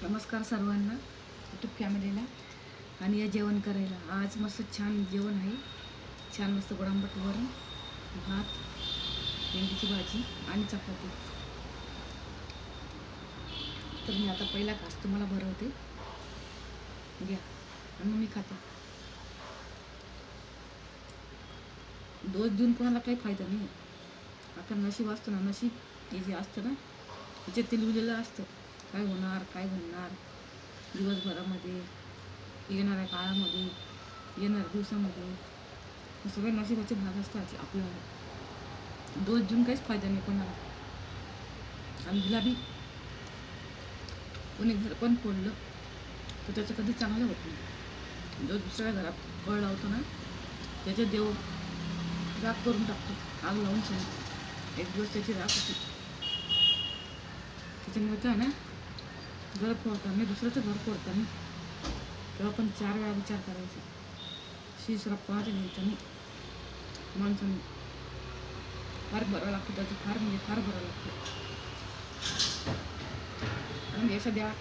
नमस्कार सर्वांना, यूट्यूब फॅमिलीला आणि या जेवण करायला. आज मस्त छान जेवण आहे. छान मस्त गोडांबट वरण, भात, भेंडीची भाजी आणि चपाती. तर मी आता पहिला घास तुम्हाला भरवते, घ्या आणि मी खाते. दोष देऊन कोणाला काही फायदा नाही. आता नशीब असतं ना, नशीब हे जे असतं ना, त्याच्यात ते लिहिलेलं असतं काय होणार, काय घडणार दिवसभरामध्ये, येणाऱ्या काळामध्ये, येणाऱ्या दिवसामध्ये. सगळे नशिबाचे भाग असतात. आपल्याला दोष देऊन काहीच फायदा नाही कोणाला. आणि गुलाबी कोणी घर पण फोडलं तर त्याचं कधी चांगलं होत नाही. जो दुसऱ्या घरात कळ लावतो ना, त्याचे देव राग करून टाकतो, आग लावून सांगतो. एक दिवस त्याची राग होती. त्याच्यामुळे काय ना, घर फोडताना, दुसऱ्याचं घर फोडताना तेव्हा पण 4 वेळा विचार करायचा. शीस कोणाच्या घ्यायचं नाही. माणसाने फार भरावं लागतं, त्याचं फार भरावं लागतं. आणि एखाद्या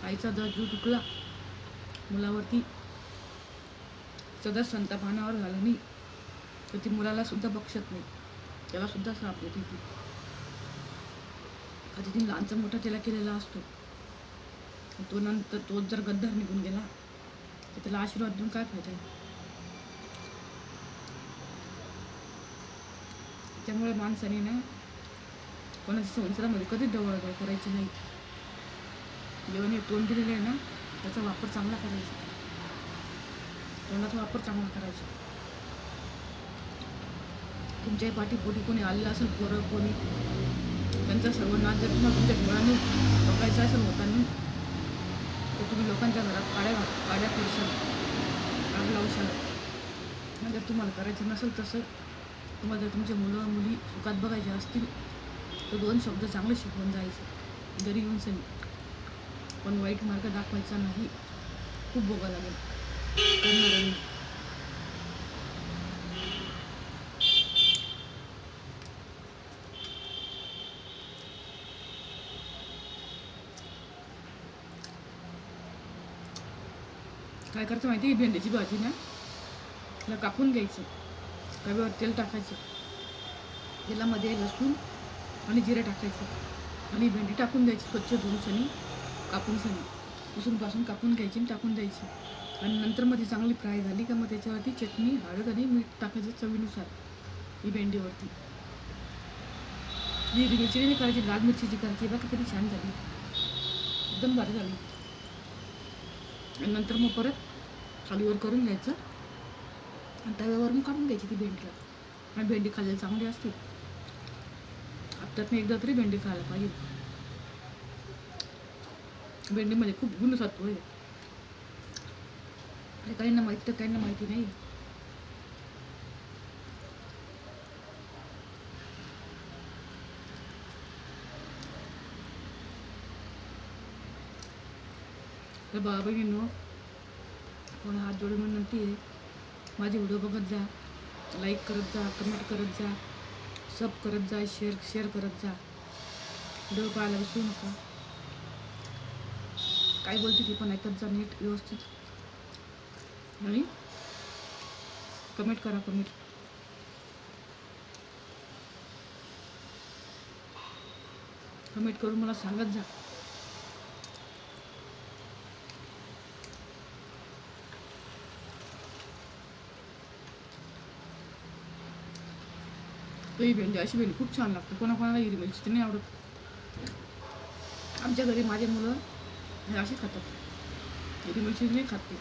आईचा जर जीव तुटला मुलावरती, सदा संतापानावर झालं नाही तर ती मुलाला सुद्धा बक्षत नाही, त्याला सुद्धा श्राप देते ती. कधी ती लहानचा मोठा त्याला केलेला असतो. तो नंतर तोच जर गद्दार निघून गेला तर त्याला आशीर्वाद देऊन काय फायदा आहे. त्यामुळे माणसाने ना कोणाच्या संसारामध्ये कधीच डवळडवळ करायची नाही. जेवण हे तोंड दिलेलं आहे ना, त्याचा वापर चांगला करायचा. तोंडाचा वापर चांगला करायचा. तुमच्याही पाठीपोटी कोणी आलेलं असेल, पोरं कोणी, त्यांचा सर्वनाश जर तुम्हाला तुमच्या डोळ्याने बघायचा असेल होताना, तर तुम्ही लोकांच्या घरात काड्या फिरशाल, आग लावशाल. जर तुम्हाला करायचं नसेल तसं, तुम्हाला जर तुमचे मुलं मुली सुखात बघायचे असतील तर 2 शब्द चांगले शिकवून जायचे, घरी येऊन सनी. पण वाईट मार्ग दाखवायचा नाही. खूप भोगा लागेल करणाऱ्यांनी. काय करायचं माहिती आहे? भेंडीची भाजी ना, तिला कापून घ्यायचं, तव्यावर तेल टाकायचं, तेलामध्ये लसूण आणि जिरे टाकायचं आणि भेंडी टाकून द्यायची, स्वच्छ धुवून सनी, कापून सनी, पुसूनपासून कापून घ्यायची आणि टाकून द्यायची. आणि नंतर मग ती चांगली फ्राय झाली का मग त्याच्यावरती चटणी, हळद आणि मीठ टाकायचं चवीनुसार. ही भेंडीवरती हिरवी मिरची नाही करायची, लाल मिरचीची करायची. बघा किती छान झाली, एकदम भारी झाली. आणि नंतर मग परत खालीवर करून घ्यायचं आणि तव्यावरून काढून घ्यायची ती भेंडीला. आणि भेंडी खाल्लेली चांगली असते. हप्त्यातून एकदा तरी भेंडी खायला पाहिजे. भेंडीमध्ये खूप गुणसत्व आहे. काहींना माहिती तर काहींना माहिती नाही. तर बाबा बहिणींनो, कोण हात जोडून विनंती आहे, माझे व्हिडिओ बघत जा, लाईक करत जा, कमेंट करत जा, सब करत जा, शेअर करत जा. व्हिडिओ पाहायला विसरू नका. काय बोलते ती पण ऐकत जा नीट व्यवस्थित. आणि कमेंट करा, कमेंट करून मला सांगत जा. ही भेंडी, अशी भेंडी खूप छान लागते. कोणाकोणाला हिरवी मिरची नाही आवडत. आमच्या घरी माझे मुलं हे असे खातात, हिरवी मिरची नाही खाते.